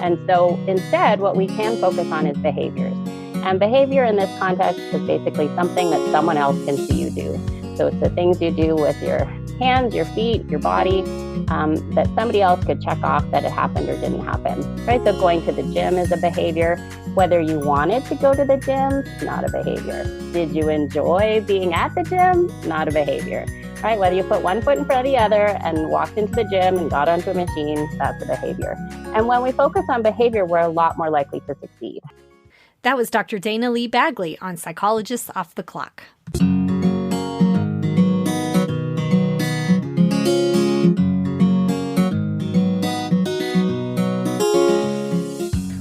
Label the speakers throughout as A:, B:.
A: And so instead, what we can focus on is behaviors. And behavior in this context is basically something that someone else can see you do. So it's the things you do with your hands, your feet, your body, that somebody else could check off that it happened or didn't happen, right? So going to the gym is a behavior. Whether you wanted to go to the gym, not a behavior. Did you enjoy being at the gym? Not a behavior, right? Whether you put one foot in front of the other and walked into the gym and got onto a machine, that's a behavior. And when we focus on behavior, we're a lot more likely to succeed.
B: That was Dr. Dayna Lee-Baggley on Psychologists Off the Clock.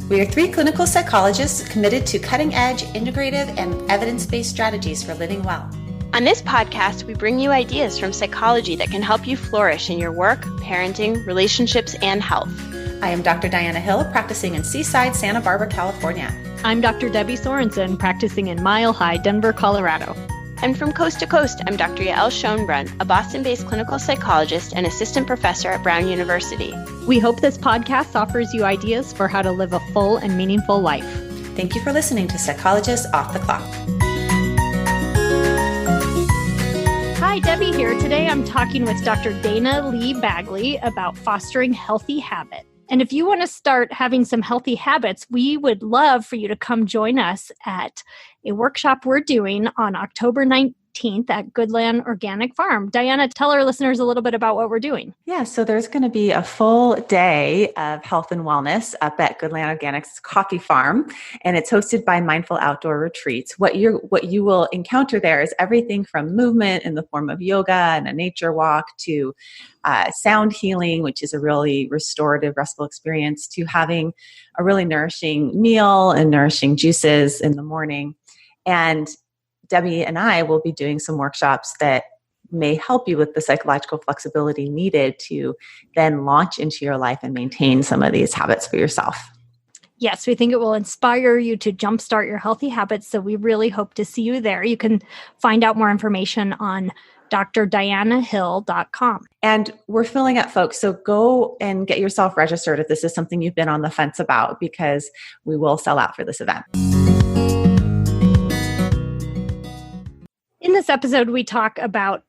C: We are 3 clinical psychologists committed to cutting-edge, integrative, and evidence-based strategies for living well.
D: On this podcast, we bring you ideas from psychology that can help you flourish in your work, parenting, relationships, and health.
C: I am Dr. Diana Hill, practicing in Seaside, Santa Barbara, California.
E: I'm Dr. Debbie Sorensen, practicing in Mile High, Denver, Colorado.
D: And from coast to coast, I'm Dr. Yael Schoenbrunn, a Boston-based clinical psychologist and assistant professor at Brown University.
E: We hope this podcast offers you ideas for how to live a full and meaningful life.
C: Thank you for listening to Psychologists Off the Clock.
E: Hi, Debbie here. Today I'm talking with Dr. Dayna Lee-Baggley about fostering healthy habits. And if you want to start having some healthy habits, we would love for you to come join us at a workshop we're doing on October 19th at Goodland Organic Farm. Diana, tell our listeners a little bit about what we're doing.
F: Yeah, so there's going to be a full day of health and wellness up at Goodland Organics Coffee Farm, and it's hosted by Mindful Outdoor Retreats. What you will encounter there is everything from movement in the form of yoga and a nature walk to sound healing, which is a really restorative, restful experience, to having a really nourishing meal and nourishing juices in the morning. And Debbie and I will be doing some workshops that may help you with the psychological flexibility needed to then launch into your life and maintain some of these habits for yourself.
E: Yes, we think it will inspire you to jumpstart your healthy habits. So we really hope to see you there. You can find out more information on drdianahill.com.
F: And we're filling up, folks. So go and get yourself registered if this is something you've been on the fence about, because we will sell out for this event.
E: In this episode, we talk about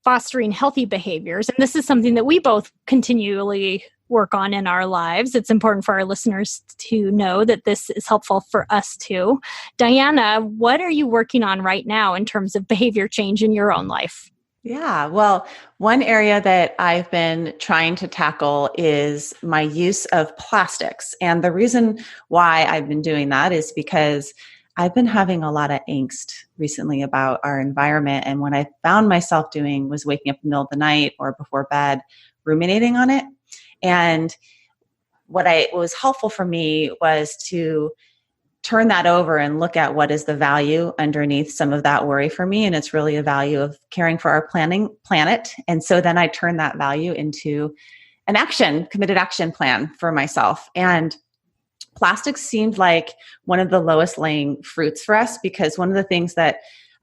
E: fostering healthy behaviors. And this is something that we both continually work on in our lives. It's important for our listeners to know that this is helpful for us too. Diana, what are you working on right now in terms of behavior change in your own life?
F: Yeah, well, one area that I've been trying to tackle is my use of plastics. And the reason why I've been doing that is because I've been having a lot of angst recently about our environment. And what I found myself doing was waking up in the middle of the night or before bed, ruminating on it. And what was helpful for me was to turn that over and look at what is the value underneath some of that worry for me. And it's really a value of caring for our planet. And so then I turn that value into an committed action plan for myself. And plastics seemed like one of the lowest laying fruits for us, because one of the things that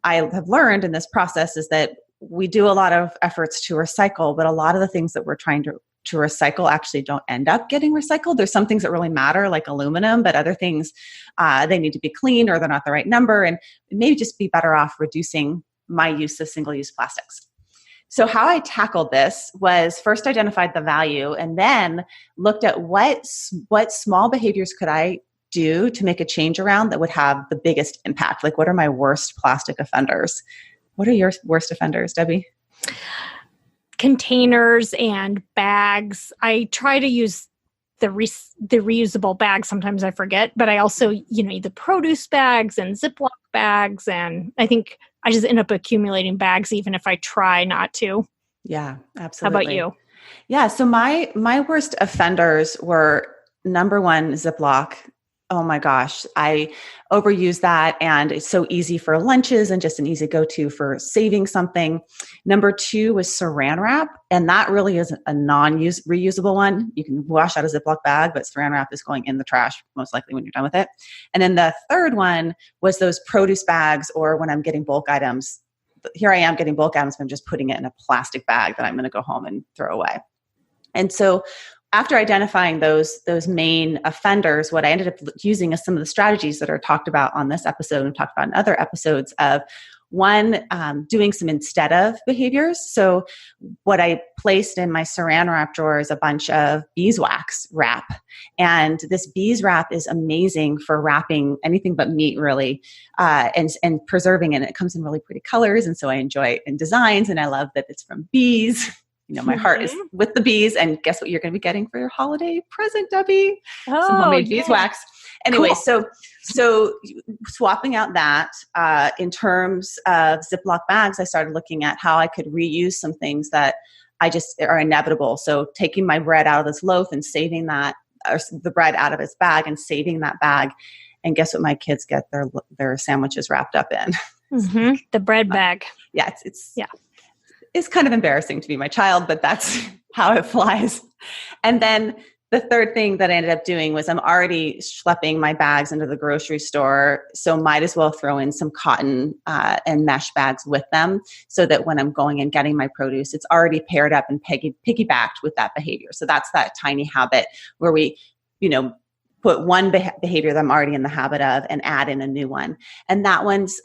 F: I have learned in this process is that we do a lot of efforts to recycle, but a lot of the things that we're trying to recycle actually don't end up getting recycled. There's some things that really matter, like aluminum, but other things, they need to be clean or they're not the right number, and maybe just be better off reducing my use of single-use plastics. So how I tackled this was first identified the value and then looked at what small behaviors could I do to make a change around that would have the biggest impact? Like, what are my worst plastic offenders? What are your worst offenders, Debbie?
E: Containers and bags. I try to use the reusable bags. Sometimes I forget, but I also, the produce bags and Ziploc bags. And I think I just end up accumulating bags even if I try not to.
F: Yeah, absolutely.
E: How about you?
F: Yeah. So my worst offenders were, number one, Ziploc. Oh my gosh, I overuse that, and it's so easy for lunches and just an easy go-to for saving something. Number two was Saran wrap, and that really is a reusable one. You can wash out a Ziploc bag, but Saran wrap is going in the trash most likely when you're done with it. And then the third one was those produce bags, or when I'm getting bulk items. Here I am getting bulk items, but I'm just putting it in a plastic bag that I'm going to go home and throw away. And so after identifying those main offenders, what I ended up using is some of the strategies that are talked about on this episode and talked about in other episodes of one, doing some instead of behaviors. So what I placed in my saran wrap drawer is a bunch of beeswax wrap. And this bees wrap is amazing for wrapping anything but meat, really, and preserving it. And it comes in really pretty colors. And so I enjoy it in designs. And I love that it's from bees. You know, my heart is with the bees. And guess what you're going to be getting for your holiday present, Debbie? Some homemade beeswax. Anyway, cool. So swapping out that, in terms of Ziploc bags, I started looking at how I could reuse some things that I just are inevitable. So taking my bread out of this loaf and saving that, or the bread out of its bag and saving that bag. And guess what my kids get their sandwiches wrapped up in?
E: Mm-hmm. The bread bag.
F: Yeah, it's kind of embarrassing to be my child, but that's how it flies. And then the third thing that I ended up doing was I'm already schlepping my bags into the grocery store, so might as well throw in some cotton and mesh bags with them so that when I'm going and getting my produce, it's already paired up and piggybacked with that behavior. So that's that tiny habit where we, put one behavior that I'm already in the habit of and add in a new one. And that one's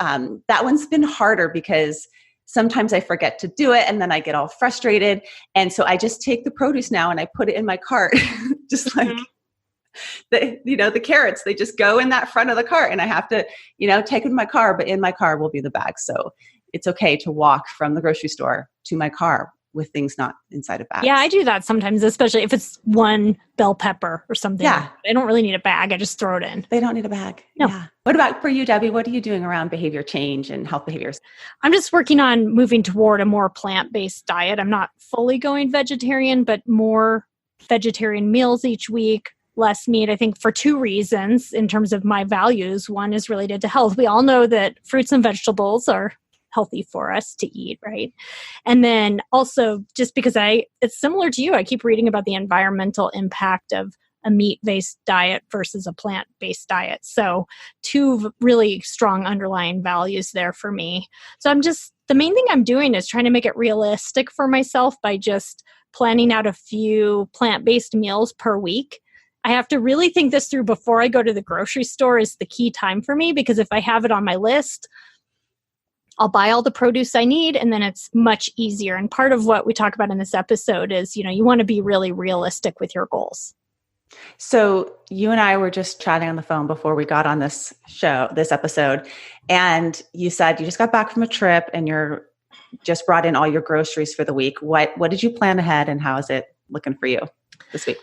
F: been harder because sometimes I forget to do it and then I get all frustrated. And so I just take the produce now and I put it in my cart, just like the carrots, they just go in that front of the cart and I have to, take it in my car, but in my car will be the bag. So it's okay to walk from the grocery store to my car with things not inside of bags.
E: Yeah, I do that sometimes, especially if it's one bell pepper or something.
F: Yeah.
E: I don't really need a bag. I just throw it in.
F: They don't need a bag.
E: No.
F: Yeah. What about for you, Debbie? What are you doing around behavior change and health behaviors?
E: I'm just working on moving toward a more plant-based diet. I'm not fully going vegetarian, but more vegetarian meals each week, less meat, I think for two reasons in terms of my values. One is related to health. We all know that fruits and vegetables are healthy for us to eat, right? And then also just because it's similar to you, I keep reading about the environmental impact of a meat-based diet versus a plant-based diet. So two really strong underlying values there for me. So the main thing I'm doing is trying to make it realistic for myself by just planning out a few plant-based meals per week. I have to really think this through before I go to the grocery store is the key time for me, because if I have it on my list, I'll buy all the produce I need, and then it's much easier. And part of what we talk about in this episode is, you want to be really realistic with your goals.
F: So you and I were just chatting on the phone before we got on this episode, and you said you just got back from a trip and you're just brought in all your groceries for the week. What did you plan ahead, and how is it looking for you this week?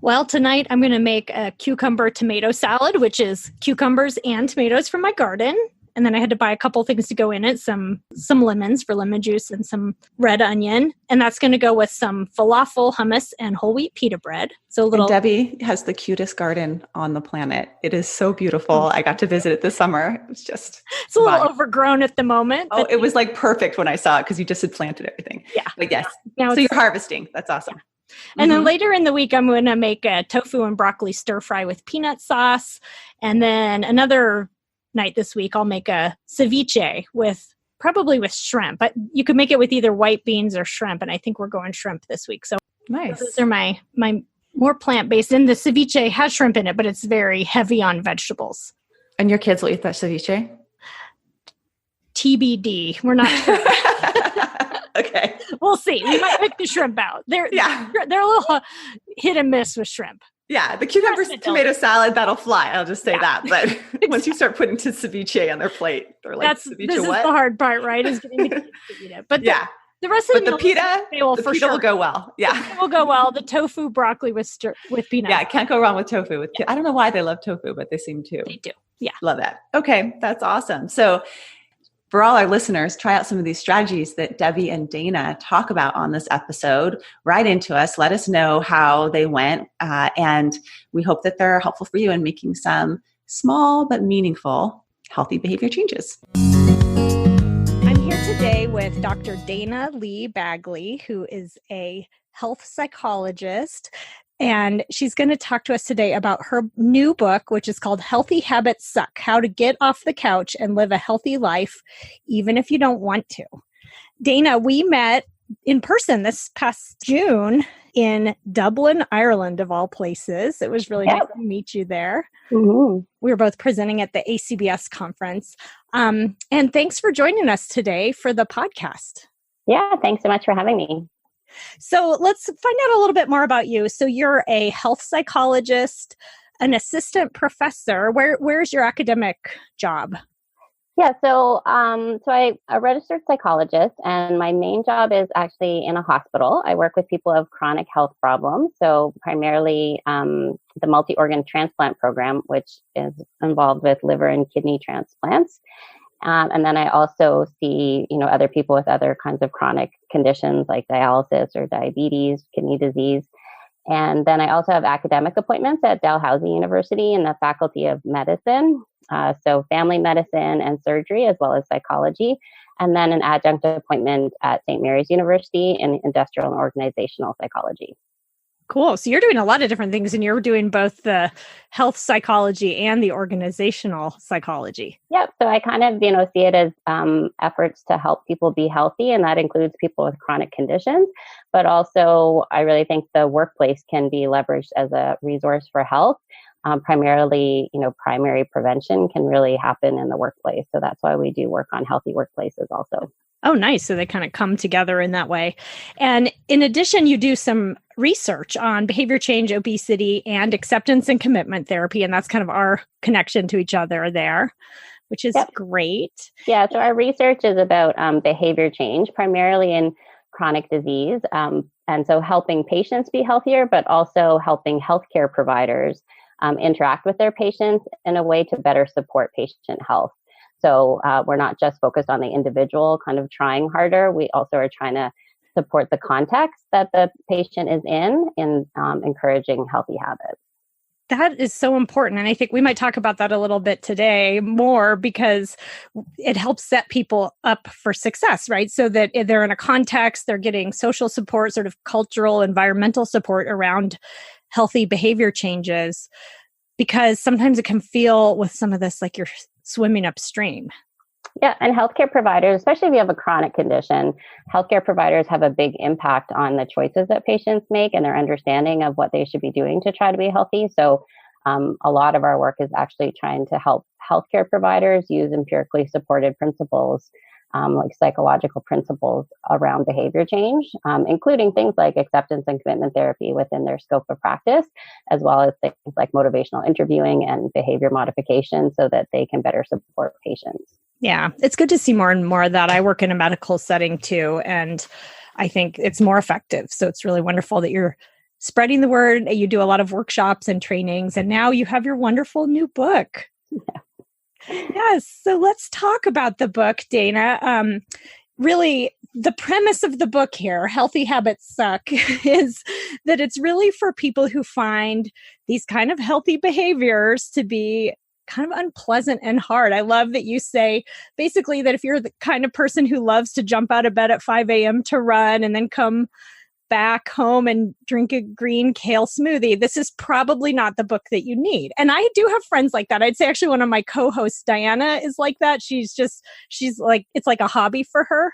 E: Well, tonight I'm going to make a cucumber tomato salad, which is cucumbers and tomatoes from my garden. And then I had to buy a couple things to go in it, some lemons for lemon juice and some red onion. And that's going to go with some falafel, hummus, and whole wheat pita bread. So
F: And Debbie has the cutest garden on the planet. It is so beautiful. I got to visit it this summer. It's
E: a little overgrown at the moment.
F: Oh, it was like perfect when I saw it because you just had planted everything.
E: Yeah.
F: But yes. So you're harvesting. That's awesome.
E: And then later in the week, I'm going to make a tofu and broccoli stir fry with peanut sauce. And then another night this week, I'll make a ceviche probably with shrimp. But you could make it with either white beans or shrimp. And I think we're going shrimp this week. So
F: nice.
E: Those are my more plant-based. And the ceviche has shrimp in it, but it's very heavy on vegetables.
F: And your kids will eat that ceviche?
E: TBD. We're not sure.
F: Okay.
E: We'll see. We might pick the shrimp out. They're a little hit and miss with shrimp.
F: Yeah, the cucumber tomato salad, that'll fly. I'll just say that. But once you start putting to ceviche on their plate, they're like, ceviche
E: this
F: what?
E: Is the hard part, right? Is getting the kids to eat it. But the rest of
F: the pita will go well. Yeah.
E: It will go well. The tofu broccoli with peanuts.
F: Yeah, can't go wrong with tofu. I don't know why they love tofu, but they seem to.
E: They do. Yeah.
F: Love that. Okay, that's awesome. So for all our listeners, try out some of these strategies that Debbie and Dayna talk about on this episode. Write into us. Let us know how they went. And we hope that they're helpful for you in making some small but meaningful healthy behavior changes.
B: I'm here today with Dr. Dayna Lee-Baggley, who is a health psychologist. And she's going to talk to us today about her new book, which is called Healthy Habits Suck: How to Get Off the Couch and Live a Healthy Life, Even If You Don't Want to. Dayna, we met in person this past June in Dublin, Ireland, of all places. It was really nice to meet you there.
A: Mm-hmm.
B: We were both presenting at the ACBS conference. And thanks for joining us today for the podcast.
A: Yeah, thanks so much for having me.
B: So let's find out a little bit more about you. So you're a health psychologist, an assistant professor. Where's your academic job?
A: Yeah, so I'm a registered psychologist, and my main job is actually in a hospital. I work with people who have chronic health problems, so primarily the multi-organ transplant program, which is involved with liver and kidney transplants. And then I also see, other people with other kinds of chronic conditions like dialysis or diabetes, kidney disease. And then I also have academic appointments at Dalhousie University in the Faculty of Medicine. So family medicine and surgery, as well as psychology. And then an adjunct appointment at St. Mary's University in industrial and organizational psychology.
B: Cool. So you're doing a lot of different things, and you're doing both the health psychology and the organizational psychology.
A: Yep. So I kind of, see it as efforts to help people be healthy, and that includes people with chronic conditions. But also, I really think the workplace can be leveraged as a resource for health. Primarily, primary prevention can really happen in the workplace. So that's why we do work on healthy workplaces also.
B: Oh, nice. So they kind of come together in that way. And in addition, you do some research on behavior change, obesity, and acceptance and commitment therapy. And that's kind of our connection to each other there, which is great.
A: Yeah. So our research is about behavior change, primarily in chronic disease. And so helping patients be healthier, but also helping healthcare providers interact with their patients in a way to better support patient health. So we're not just focused on the individual kind of trying harder. We also are trying to support the context that the patient is in encouraging healthy habits.
B: That is so important. And I think we might talk about that a little bit today more, because it helps set people up for success, right? So that if they're in a context, they're getting social support, sort of cultural, environmental support around healthy behavior changes, because sometimes it can feel with some of this like you're swimming upstream.
A: Yeah, and healthcare providers, especially if you have a chronic condition, healthcare providers have a big impact on the choices that patients make and their understanding of what they should be doing to try to be healthy. So a lot of our work is actually trying to help healthcare providers use empirically supported principles, like psychological principles around behavior change, including things like acceptance and commitment therapy within their scope of practice, as well as things like motivational interviewing and behavior modification so that they can better support patients.
B: Yeah, it's good to see more and more of that. I work in a medical setting too, and I think it's more effective. So it's really wonderful that you're spreading the word. You do a lot of workshops and trainings, and now you have your wonderful new book.
A: Yeah.
B: Yes. So let's talk about the book, Dayna. Really, the premise of the book here, Healthy Habits Suck, is that it's really for people who find these kind of healthy behaviors to be kind of unpleasant and hard. I love that you say basically that if you're the kind of person who loves to jump out of bed at 5 a.m. to run and then come back home and drink a green kale smoothie, this is probably not the book that you need. And I do have friends like that. I'd say actually one of my co-hosts, Diana, is like that. She's like, it's like a hobby for her.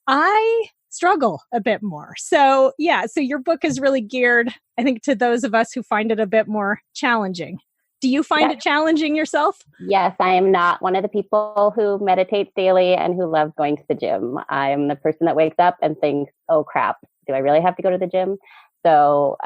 B: I struggle a bit more. So yeah, so your book is really geared, I think, to those of us who find it a bit more challenging. Do you find it challenging yourself?
A: Yes, I am not one of the people who meditates daily and who loves going to the gym. I'm the person that wakes up and thinks, oh crap, do I really have to go to the gym? So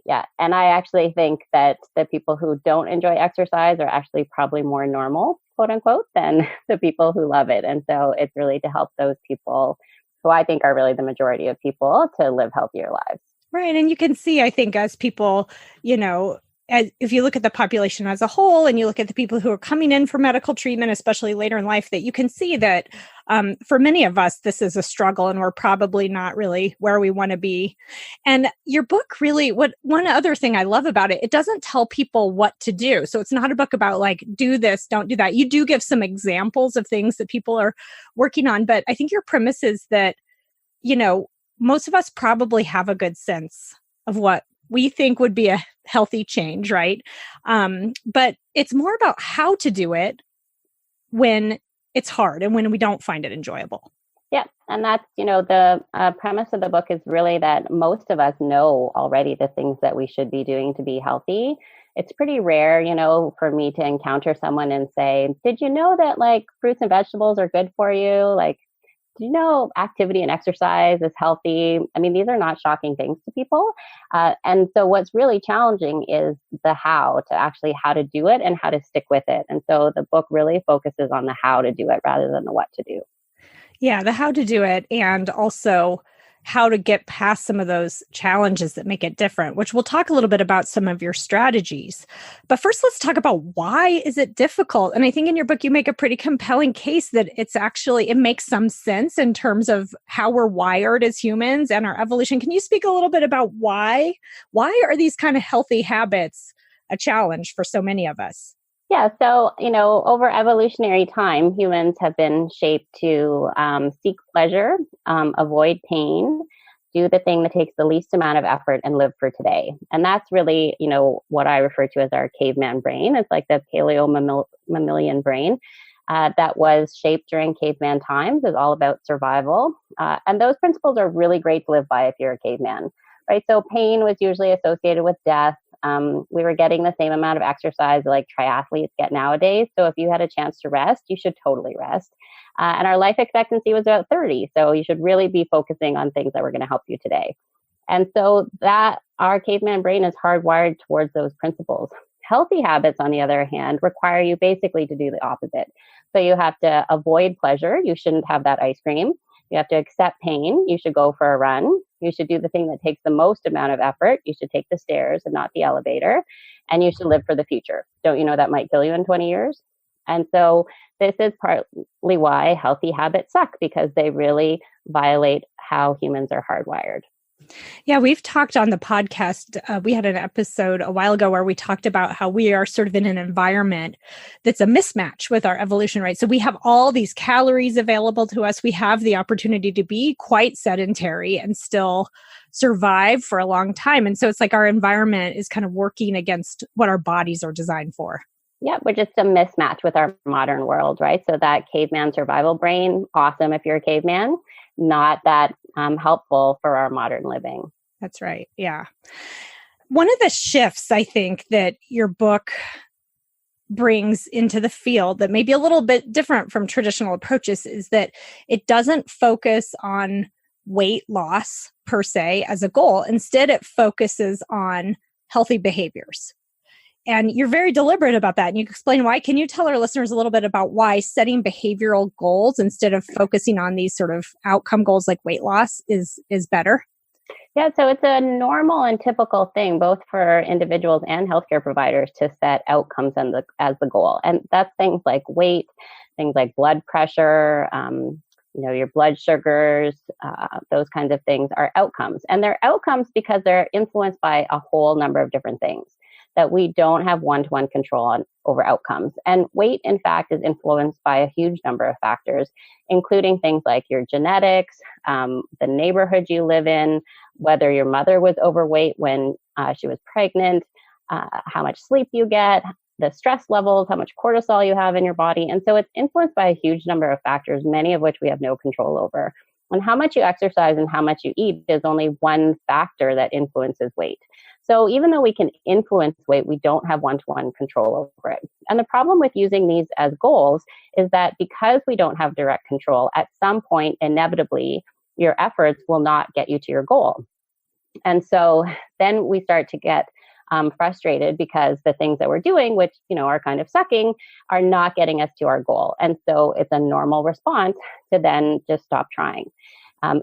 A: yeah, and I actually think that the people who don't enjoy exercise are actually probably more normal, quote unquote, than the people who love it. And so it's really to help those people who I think are really the majority of people to live healthier lives.
B: Right. And you can see, I think, as people, if you look at the population as a whole and you look at the people who are coming in for medical treatment, especially later in life, that you can see that for many of us, this is a struggle and we're probably not really where we want to be. And your book really, one other thing I love about it, it doesn't tell people what to do. So it's not a book about like, do this, don't do that. You do give some examples of things that people are working on. But I think your premise is that, most of us probably have a good sense of what we think would be a healthy change, right? But it's more about how to do it when it's hard and when we don't find it enjoyable.
A: Yeah. And that's, the premise of the book is really that most of us know already the things that we should be doing to be healthy. It's pretty rare, for me to encounter someone and say, did you know that like fruits and vegetables are good for you? Like, do you know activity and exercise is healthy? I mean, these are not shocking things to people. And so what's really challenging is the how to do it and how to stick with it. And so the book really focuses on the how to do it rather than the what to do.
B: Yeah, the how to do it, and also how to get past some of those challenges that make it different, which we'll talk a little bit about some of your strategies. But first, let's talk about why is it difficult? And I think in your book, you make a pretty compelling case that it makes some sense in terms of how we're wired as humans and our evolution. Can you speak a little bit about why are these kind of healthy habits a challenge for so many of us?
A: Yeah, so, over evolutionary time, humans have been shaped to seek pleasure, avoid pain, do the thing that takes the least amount of effort, and live for today. And that's really, what I refer to as our caveman brain. It's like the mammalian brain that was shaped during caveman times. Is all about survival. And those principles are really great to live by if you're a caveman, right? So pain was usually associated with death. We were getting the same amount of exercise like triathletes get nowadays. So if you had a chance to rest, you should totally rest. And our life expectancy was about 30. So you should really be focusing on things that were going to help you today. And so that our caveman brain is hardwired towards those principles. Healthy habits, on the other hand, require you basically to do the opposite. So you have to avoid pleasure. You shouldn't have that ice cream. You have to accept pain. You should go for a run. You should do the thing that takes the most amount of effort. You should take the stairs and not the elevator. And you should live for the future. Don't you know that might kill you in 20 years? And so this is partly why healthy habits suck, because they really violate how humans are hardwired.
B: Yeah, we've talked on the podcast. We had an episode a while ago where we talked about how we are sort of in an environment that's a mismatch with our evolution, right? So we have all these calories available to us. We have the opportunity to be quite sedentary and still survive for a long time. And so it's like our environment is kind of working against what our bodies are designed for.
A: Yeah, we're just a mismatch with our modern world, right? So that caveman survival brain, awesome if you're a caveman, not that helpful for our modern living.
B: That's right. Yeah. One of the shifts I think that your book brings into the field that may be a little bit different from traditional approaches is that it doesn't focus on weight loss per se as a goal. Instead, it focuses on healthy behaviors. And you're very deliberate about that. And you explain why. Can you tell our listeners a little bit about why setting behavioral goals instead of focusing on these sort of outcome goals like weight loss is better?
A: Yeah, so it's a normal and typical thing, both for individuals and healthcare providers, to set outcomes as the goal. And that's things like weight, things like blood pressure, your blood sugars, those kinds of things are outcomes. And they're outcomes because they're influenced by a whole number of different things that we don't have one-to-one control on over outcomes. And weight, in fact, is influenced by a huge number of factors, including things like your genetics, the neighborhood you live in, whether your mother was overweight when she was pregnant, how much sleep you get, the stress levels, how much cortisol you have in your body. And so it's influenced by a huge number of factors, many of which we have no control over. And how much you exercise and how much you eat is only one factor that influences weight. So even though we can influence weight, we don't have one-to-one control over it. And the problem with using these as goals is that because we don't have direct control, at some point, inevitably, your efforts will not get you to your goal. And so then we start to get frustrated because the things that we're doing, which, are kind of sucking, are not getting us to our goal. And so it's a normal response to then just stop trying.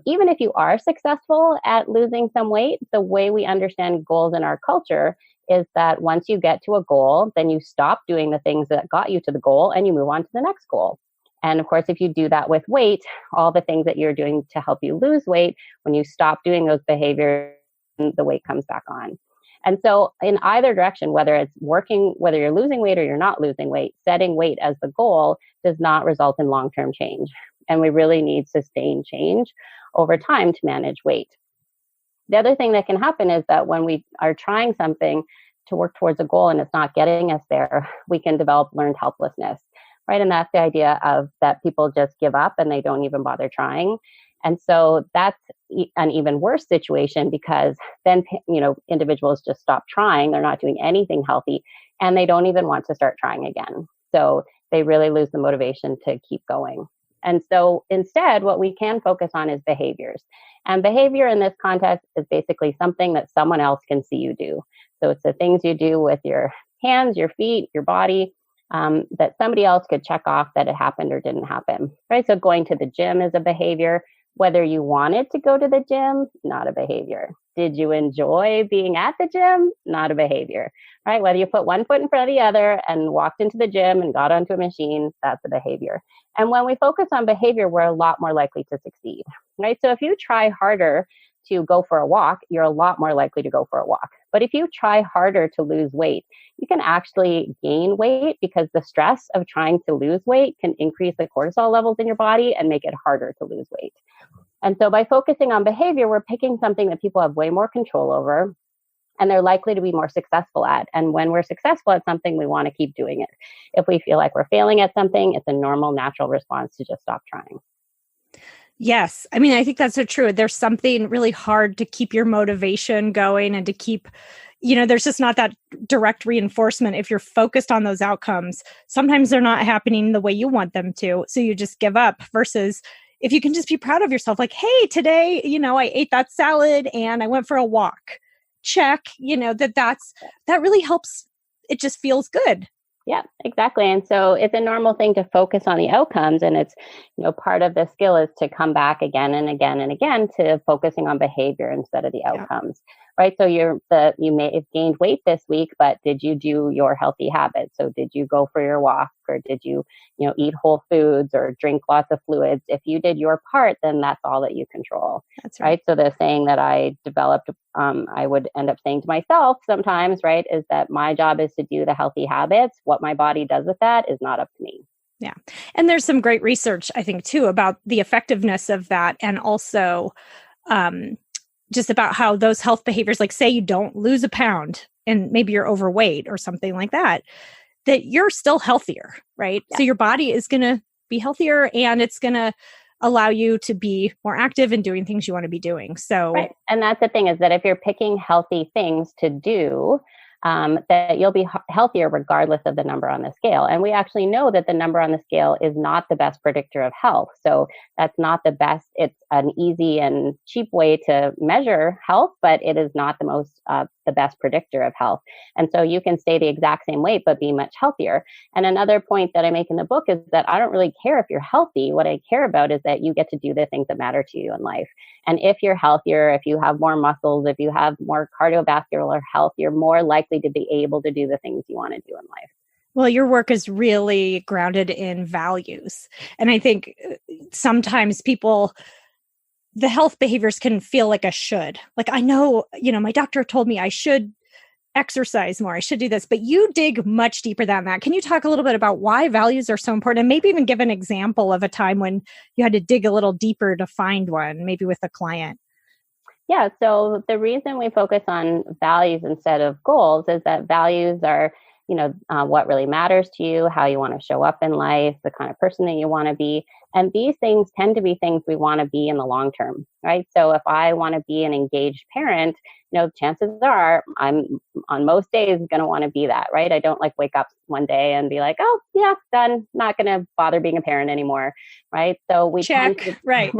A: Even if you are successful at losing some weight, the way we understand goals in our culture is that once you get to a goal, then you stop doing the things that got you to the goal and you move on to the next goal. And of course, if you do that with weight, all the things that you're doing to help you lose weight, when you stop doing those behaviors, the weight comes back on. And so in either direction, whether it's working, whether you're losing weight or you're not losing weight, setting weight as the goal does not result in long-term change. And we really need sustained change over time to manage weight. The other thing that can happen is that when we are trying something to work towards a goal and it's not getting us there, we can develop learned helplessness. right? And that's the idea of that people just give up and they don't even bother trying. And so that's an even worse situation, because then, individuals just stop trying. They're not doing anything healthy and they don't even want to start trying again. So they really lose the motivation to keep going. And so instead, what we can focus on is behaviors. And behavior in this context is basically something that someone else can see you do. So it's the things you do with your hands, your feet, your body, that somebody else could check off that it happened or didn't happen, right? So going to the gym is a behavior. Whether you wanted to go to the gym, not a behavior. Did you enjoy being at the gym? Not a behavior, right? Whether you put one foot in front of the other and walked into the gym and got onto a machine, that's a behavior. And when we focus on behavior, we're a lot more likely to succeed, right? So if you try harder to go for a walk, you're a lot more likely to go for a walk. But if you try harder to lose weight, you can actually gain weight, because the stress of trying to lose weight can increase the cortisol levels in your body and make it harder to lose weight. And so by focusing on behavior, we're picking something that people have way more control over and they're likely to be more successful at. And when we're successful at something, we want to keep doing it. If we feel like we're failing at something, it's a normal, natural response to just stop trying.
B: Yes. I mean, I think that's so true. There's something really hard to keep your motivation going and to keep, there's just not that direct reinforcement. If you're focused on those outcomes, sometimes they're not happening the way you want them to. So you just give up, versus if you can just be proud of yourself, like, hey, today, I ate that salad and I went for a walk. Check, that really helps. It just feels good.
A: Yeah, exactly. And so it's a normal thing to focus on the outcomes. And it's, part of the skill is to come back again and again and again to focusing on behavior instead of the outcomes, right? So you may have gained weight this week, but did you do your healthy habits? So did you go for your walk, or did you, eat whole foods or drink lots of fluids? If you did your part, then that's all that you control.
B: That's right.
A: So the saying that I developed, I would end up saying to myself sometimes, right, is that my job is to do the healthy habits. What my body does with that is not up to me.
B: Yeah. And there's some great research, I think, too, about the effectiveness of that. And also just about how those health behaviors, like say you don't lose a pound and maybe you're overweight or something like that you're still healthier, right? Yeah. So your body is going to be healthier and it's going to allow you to be more active in doing things you want to be doing. So,
A: right. And that's the thing, is that if you're picking healthy things to do, that you'll be healthier regardless of the number on the scale. And we actually know that the number on the scale is not the best predictor of health. So that's not the best. It's an easy and cheap way to measure health, but it is not the best predictor of health. And so you can stay the exact same weight, but be much healthier. And another point that I make in the book is that I don't really care if you're healthy. What I care about is that you get to do the things that matter to you in life. And if you're healthier, if you have more muscles, if you have more cardiovascular health, you're more likely to be able to do the things you want to do in life.
B: Well, your work is really grounded in values. And I think sometimes the health behaviors can feel like a should. Like, I know, my doctor told me I should exercise more, I should do this, but you dig much deeper than that. Can you talk a little bit about why values are so important, and maybe even give an example of a time when you had to dig a little deeper to find one, maybe with a client?
A: Yeah. So the reason we focus on values instead of goals is that values are, what really matters to you, how you want to show up in life, the kind of person that you want to be. And these things tend to be things we want to be in the long term, right? So if I want to be an engaged parent, chances are I'm on most days going to want to be that, right? I don't wake up one day and be like, oh yeah, done. Not going to bother being a parent anymore, right? So we
B: check, right,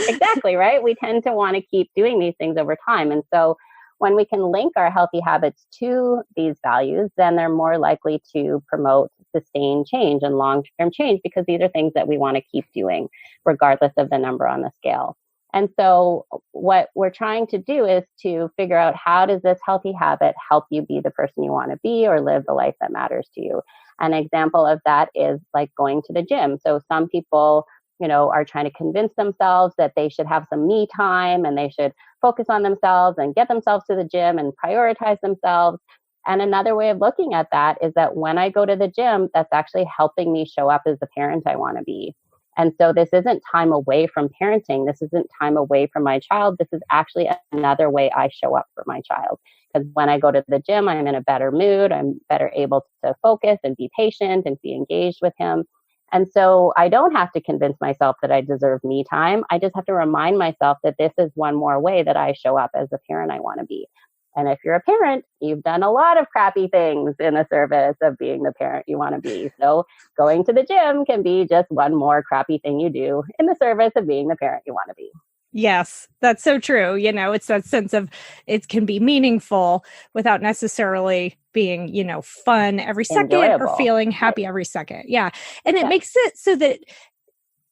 A: exactly, right? We tend to want to keep doing these things over time. And so when we can link our healthy habits to these values, then they're more likely to promote sustained change and long-term change, because these are things that we want to keep doing regardless of the number on the scale. And so what we're trying to do is to figure out, how does this healthy habit help you be the person you want to be or live the life that matters to you? An example of that is like going to the gym. So some people, are trying to convince themselves that they should have some me time and they should focus on themselves and get themselves to the gym and prioritize themselves. And another way of looking at that is that when I go to the gym, that's actually helping me show up as the parent I want to be. And so this isn't time away from parenting. This isn't time away from my child. This is actually another way I show up for my child. Because when I go to the gym, I'm in a better mood. I'm better able to focus and be patient and be engaged with him. And so I don't have to convince myself that I deserve me time. I just have to remind myself that this is one more way that I show up as the parent I want to be. And if you're a parent, you've done a lot of crappy things in the service of being the parent you want to be. So going to the gym can be just one more crappy thing you do in the service of being the parent you want to be.
B: Yes, that's so true. It's that sense of it can be meaningful without necessarily being, fun every second
A: Enjoyable.
B: or feeling happy every second. Yeah. And it makes it so that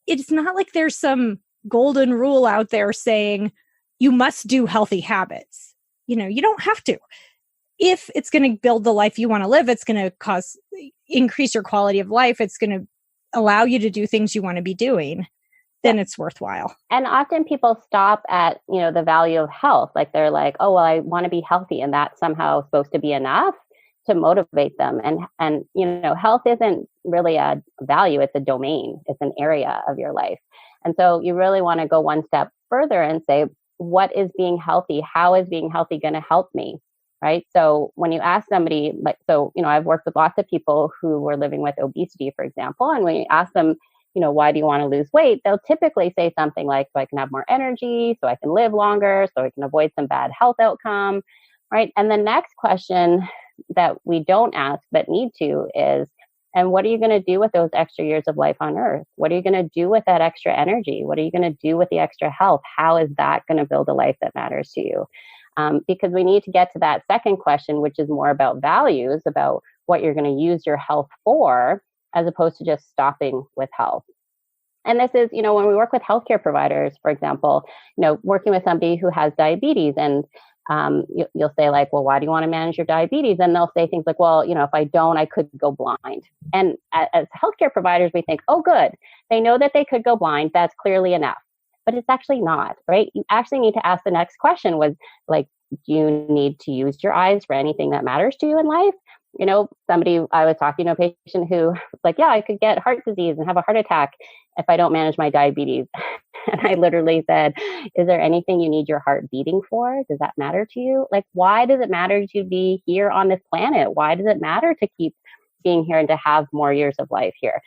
B: it's not like there's some golden rule out there saying you must do healthy habits. You don't have to. If it's going to build the life you want to live, it's going to increase your quality of life. It's going to allow you to do things you want to be doing. Then it's worthwhile.
A: And often people stop at, the value of health. Like they're like, oh, well, I want to be healthy. And that's somehow supposed to be enough to motivate them. And health isn't really a value. It's a domain. It's an area of your life. And so you really want to go one step further and say, what is being healthy? How is being healthy going to help me? Right. So when you ask somebody I've worked with lots of people who were living with obesity, for example, and when you ask them, why do you want to lose weight? They'll typically say something like, so I can have more energy, so I can live longer, so I can avoid some bad health outcome. Right. And the next question that we don't ask but need to is, and what are you going to do with those extra years of life on earth? What are you going to do with that extra energy? What are you going to do with the extra health? How is that going to build a life that matters to you? Because we need to get to that second question, which is more about values, about what you're going to use your health for, as opposed to just stopping with health. And this is, when we work with healthcare providers, for example, working with somebody who has diabetes and you'll say like, well, why do you want to manage your diabetes? And they'll say things like, well, if I don't, I could go blind. And as healthcare providers, we think, oh, good. They know that they could go blind. That's clearly enough. But it's actually not, right? You actually need to ask the next question was like, do you need to use your eyes for anything that matters to you in life? I was talking to a patient who was like, yeah, I could get heart disease and have a heart attack if I don't manage my diabetes. And I literally said, is there anything you need your heart beating for? Does that matter to you? Like, why does it matter to be here on this planet? Why does it matter to keep being here and to have more years of life here?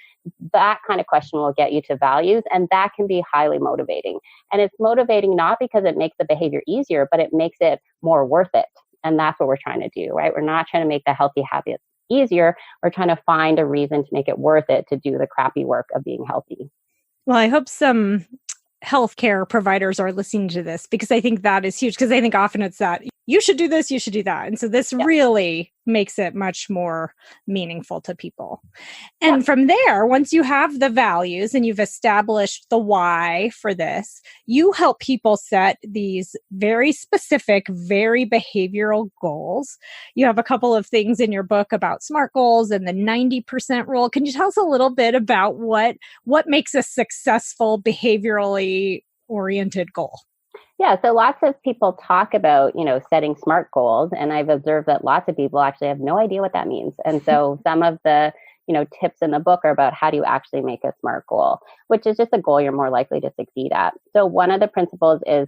A: That kind of question will get you to values, and that can be highly motivating. And it's motivating not because it makes the behavior easier, but it makes it more worth it. And that's what we're trying to do, right? We're not trying to make the healthy habits easier. We're trying to find a reason to make it worth it to do the crappy work of being healthy.
B: Well, I hope some healthcare providers are listening to this, because I think that is huge. Because I think often it's that you should do this, you should do that. And so this really makes it much more meaningful to people. And from there, once you have the values and you've established the why for this, you help people set these very specific, very behavioral goals. You have a couple of things in your book about SMART goals and the 90% rule. Can you tell us a little bit about what makes a successful behaviorally oriented goal?
A: Yeah, so lots of people talk about, setting SMART goals, and I've observed that lots of people actually have no idea what that means. And so some of the, tips in the book are about how do you actually make a SMART goal, which is just a goal you're more likely to succeed at. So one of the principles is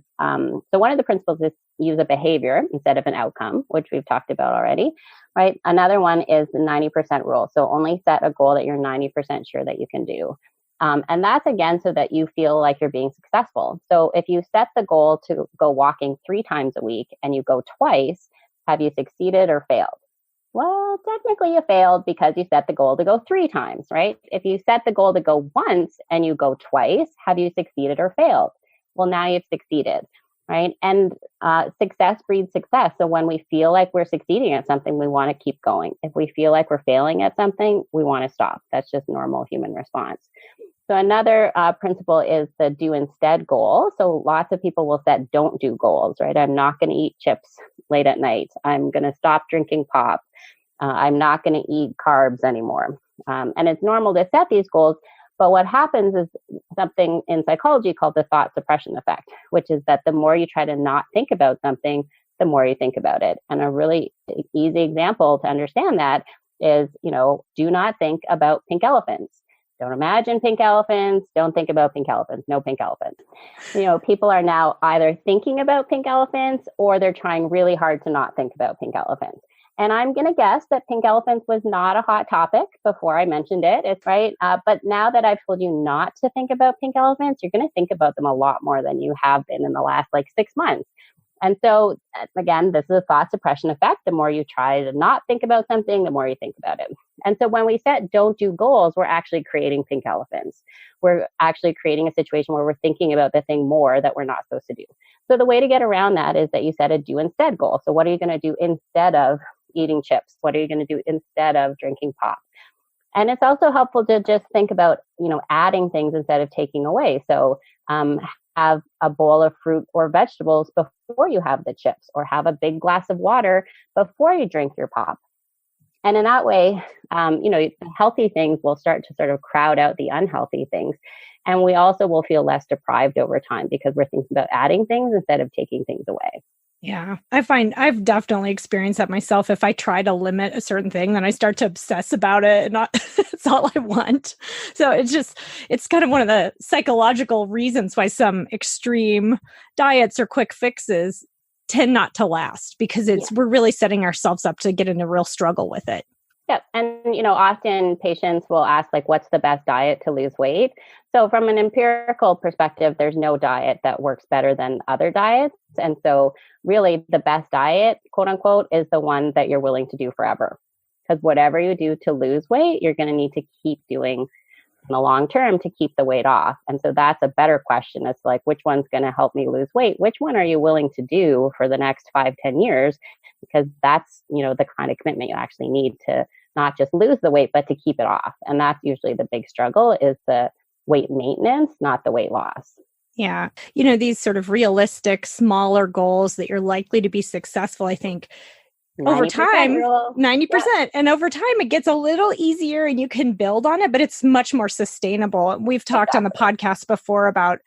A: use a behavior instead of an outcome, which we've talked about already, right? Another one is the 90% rule. So only set a goal that you're 90% sure that you can do. And that's, again, so that you feel like you're being successful. So if you set the goal to go walking 3 times a week and you go twice, have you succeeded or failed? Well, technically you failed because you set the goal to go 3 times, right? If you set the goal to go once and you go twice, have you succeeded or failed? Well, now you've succeeded, right? And success breeds success. So when we feel like we're succeeding at something, we want to keep going. If we feel like we're failing at something, we want to stop. That's just normal human response. So another principle is the do instead goal. So lots of people will set don't do goals, right? I'm not going to eat chips late at night. I'm going to stop drinking pop. I'm not going to eat carbs anymore. And it's normal to set these goals. But what happens is something in psychology called the thought suppression effect, which is that the more you try to not think about something, the more you think about it. And a really easy example to understand that is, do not think about pink elephants. Don't imagine pink elephants. Don't think about pink elephants. No pink elephants. People are now either thinking about pink elephants or they're trying really hard to not think about pink elephants. And I'm going to guess that pink elephants was not a hot topic before I mentioned it. It's right. But now that I've told you not to think about pink elephants, you're going to think about them a lot more than you have been in the last 6 months. And so, again, this is a thought suppression effect. The more you try to not think about something, the more you think about it. And so when we set don't do goals, we're actually creating pink elephants. We're actually creating a situation where we're thinking about the thing more that we're not supposed to do. So the way to get around that is that you set a do instead goal. So what are you going to do instead of eating chips? What are you going to do instead of drinking pop? And it's also helpful to just think about, adding things instead of taking away. So have a bowl of fruit or vegetables before you have the chips, or have a big glass of water before you drink your pop. And in that way, the healthy things will start to sort of crowd out the unhealthy things. And we also will feel less deprived over time because we're thinking about adding things instead of taking things away.
B: Yeah, I find I've definitely experienced that myself. If I try to limit a certain thing, then I start to obsess about it and not, it's all I want. So it's kind of one of the psychological reasons why some extreme diets or quick fixes tend not to last, because we're really setting ourselves up to get in a real struggle with it.
A: Yep. And, often patients will ask, what's the best diet to lose weight? So from an empirical perspective, there's no diet that works better than other diets. And so really the best diet, quote unquote, is the one that you're willing to do forever. Because whatever you do to lose weight, you're going to need to keep doing in the long term to keep the weight off. And so that's a better question. It's which one's going to help me lose weight? Which one are you willing to do for the next 5-10 years? Because that's, the kind of commitment you actually need to not just lose the weight, but to keep it off. And that's usually the big struggle, is the weight maintenance, not the weight loss.
B: Yeah. These sort of realistic, smaller goals that you're likely to be successful, I think, over time, 90%. Yeah. And over time, it gets a little easier and you can build on it, but it's much more sustainable. We've talked on the podcast before about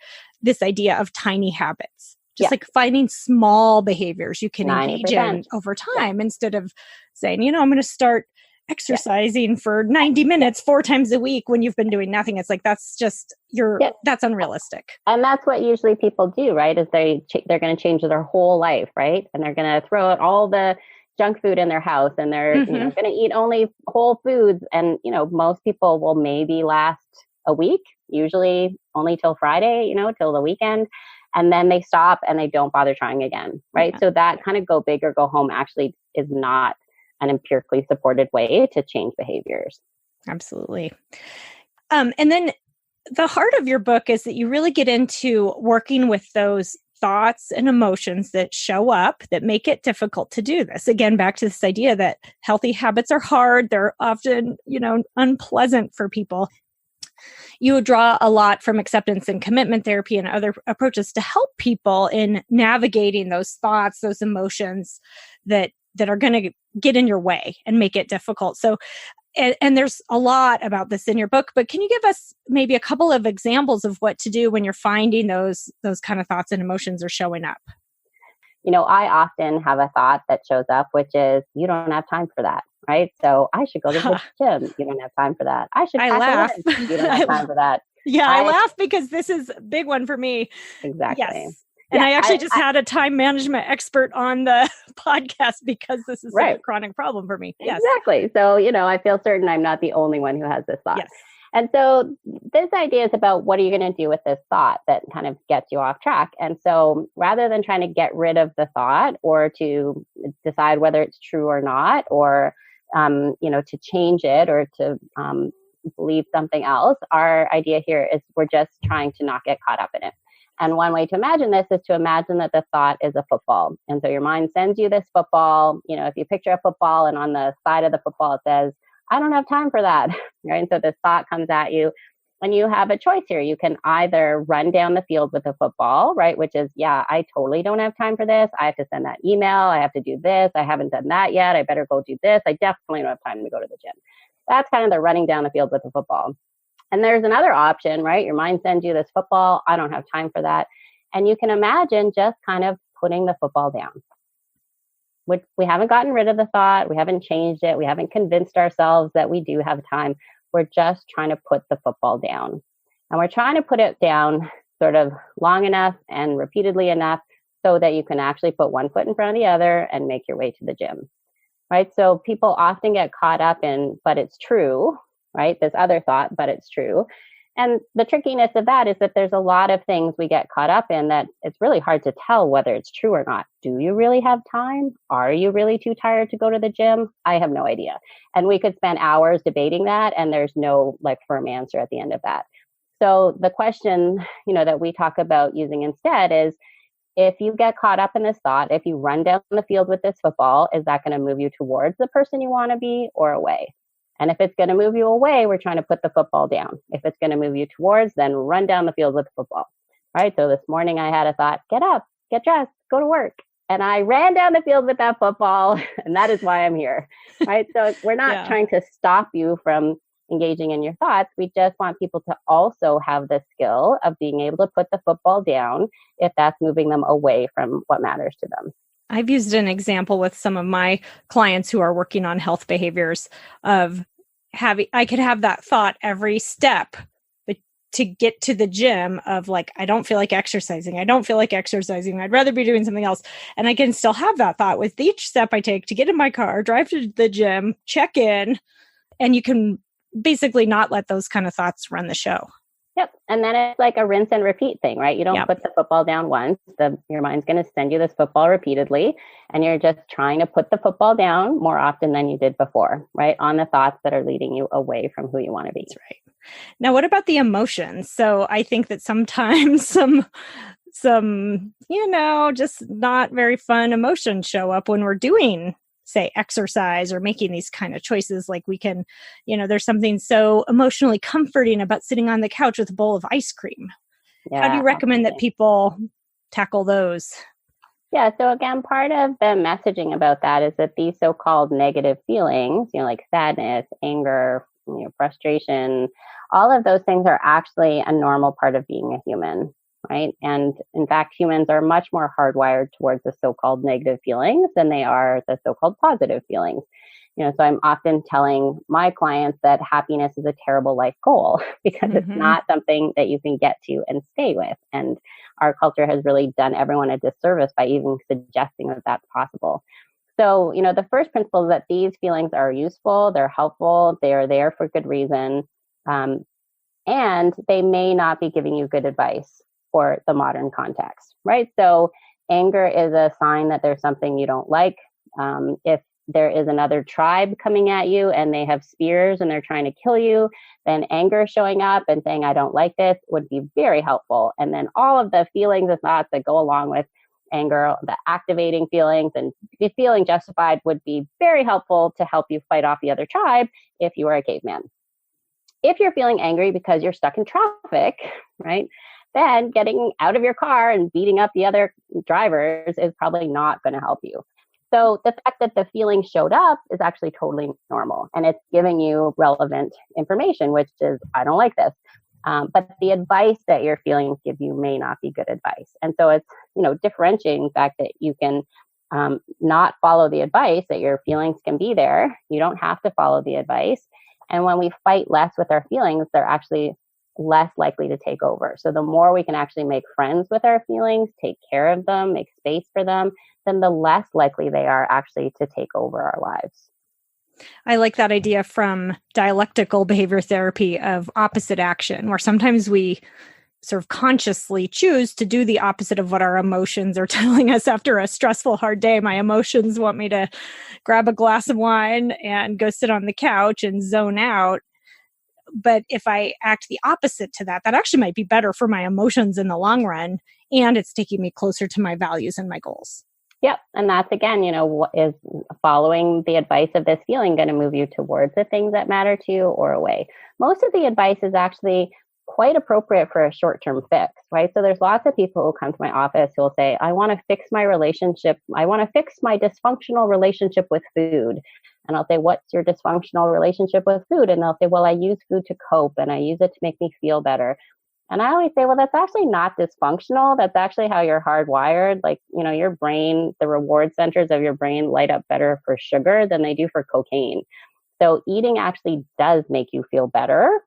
B: this idea of tiny habits. Just finding small behaviors you can engage in over time, instead of saying, I'm going to start exercising for 90 minutes 4 times a week when you've been doing nothing. It's that's just that's unrealistic.
A: And that's what usually people do, right? Is they're going to change their whole life, right? And they're going to throw out all the junk food in their house, and they're going to eat only whole foods. And most people will maybe last a week, usually only till Friday, till the weekend. And then they stop and they don't bother trying again, right? So that kind of go big or go home actually is not an empirically supported way to change behaviors.
B: Absolutely. And then the heart of your book is that you really get into working with those thoughts and emotions that show up that make it difficult to do this. Again, back to this idea that healthy habits are hard. They're often, unpleasant for people. You draw a lot from acceptance and commitment therapy and other approaches to help people in navigating those thoughts, those emotions that are going to get in your way and make it difficult. So, and there's a lot about this in your book, but can you give us maybe a couple of examples of what to do when you're finding those kind of thoughts and emotions are showing up?
A: I often have a thought that shows up, which is, you don't have time for that, right? So I should go to the gym. You don't have time for that. I
B: laugh.
A: You don't have time for that.
B: Yeah, I laugh because this is a big one for me.
A: Exactly.
B: Yes. And I actually just had a time management expert on the podcast because this is a chronic problem for me. Yes.
A: Exactly. So, I feel certain I'm not the only one who has this thought.
B: Yes.
A: And so this idea is about, what are you going to do with this thought that kind of gets you off track? And so rather than trying to get rid of the thought or to decide whether it's true or not, or, to change it or to believe something else, our idea here is we're just trying to not get caught up in it. And one way to imagine this is to imagine that the thought is a football. And so your mind sends you this football. If you picture a football and on the side of the football it says, I don't have time for that, right? And so this thought comes at you and you have a choice here. You can either run down the field with a football, right? Which is, I totally don't have time for this. I have to send that email. I have to do this. I haven't done that yet. I better go do this. I definitely don't have time to go to the gym. That's kind of the running down the field with a football. And there's another option, right? Your mind sends you this football. I don't have time for that. And you can imagine just kind of putting the football down. We haven't gotten rid of the thought. We haven't changed it. We haven't convinced ourselves that we do have time. We're just trying to put the football down. And we're trying to put it down sort of long enough and repeatedly enough so that you can actually put one foot in front of the other and make your way to the gym. right? So people often get caught up in, but it's true, right? This other thought, but it's true. And the trickiness of that is that there's a lot of things we get caught up in that it's really hard to tell whether it's true or not. Do you really have time? Are you really too tired to go to the gym? I have no idea. And we could spend hours debating that, and there's no like firm answer at the end of that. So the question, that we talk about using instead is, if you get caught up in this thought, if you run down the field with this football, is that going to move you towards the person you want to be or away? And if it's going to move you away, we're trying to put the football down. If it's going to move you towards, then run down the field with the football. Right? So this morning I had a thought, get up, get dressed, go to work. And I ran down the field with that football, and that is why I'm here. Right? So we're not trying to stop you from engaging in your thoughts. We just want people to also have the skill of being able to put the football down if that's moving them away from what matters to them.
B: I've used an example with some of my clients who are working on health behaviors of I could have that thought every step, but to get to the gym of like, I don't feel like exercising. I'd rather be doing something else. And I can still have that thought with each step I take to get in my car, drive to the gym, check in, and you can basically not let those kind of thoughts run the show.
A: Yep. And then it's like a rinse and repeat thing, right? You don't put the football down once. Your mind's going to send you this football repeatedly. And you're just trying to put the football down more often than you did before, right? On the thoughts that are leading you away from who you want to be.
B: That's right. Now, what about the emotions? So I think that sometimes some just not very fun emotions show up when we're doing, say, exercise or making these kind of choices. Like we can, there's something so emotionally comforting about sitting on the couch with a bowl of ice cream. Yeah, how do you recommend that people tackle those?
A: Yeah. So again, part of the messaging about that is that these so-called negative feelings, like sadness, anger, frustration, all of those things are actually a normal part of being a human. Right. And in fact, humans are much more hardwired towards the so-called negative feelings than they are the so-called positive feelings. So I'm often telling my clients that happiness is a terrible life goal because it's not something that you can get to and stay with. And our culture has really done everyone a disservice by even suggesting that that's possible. So, the first principle is that these feelings are useful, they're helpful, they are there for good reason, and they may not be giving you good advice for the modern context, right? So anger is a sign that there's something you don't like. If there is another tribe coming at you and they have spears and they're trying to kill you, then anger showing up and saying, I don't like this would be very helpful. And then all of the feelings and thoughts that go along with anger, the activating feelings and feeling justified would be very helpful to help you fight off the other tribe if you are a caveman. If you're feeling angry because you're stuck in traffic, right? Then getting out of your car and beating up the other drivers is probably not going to help you. So the fact that the feeling showed up is actually totally normal. And it's giving you relevant information, which is, I don't like this. But the advice that your feelings give you may not be good advice. And so it's, differentiating the fact that you can not follow the advice, that your feelings can be there. You don't have to follow the advice. And when we fight less with our feelings, they're actually less likely to take over. So the more we can actually make friends with our feelings, take care of them, make space for them, then the less likely they are actually to take over our lives.
B: I like that idea from dialectical behavior therapy of opposite action, where sometimes we sort of consciously choose to do the opposite of what our emotions are telling us after a stressful, hard day. My emotions want me to grab a glass of wine and go sit on the couch and zone out. But if I act the opposite to that, that actually might be better for my emotions in the long run. And it's taking me closer to my values and my goals.
A: Yep. And that's, again, what is following the advice of this feeling going to move you towards the things that matter to you or away? Most of the advice is actually quite appropriate for a short-term fix, right? So there's lots of people who come to my office who will say, I want to fix my relationship. I want to fix my dysfunctional relationship with food. And I'll say, what's your dysfunctional relationship with food? And they'll say, well, I use food to cope and I use it to make me feel better. And I always say, well, that's actually not dysfunctional. That's actually how you're hardwired. Like, your brain, the reward centers of your brain light up better for sugar than they do for cocaine. So eating actually does make you feel better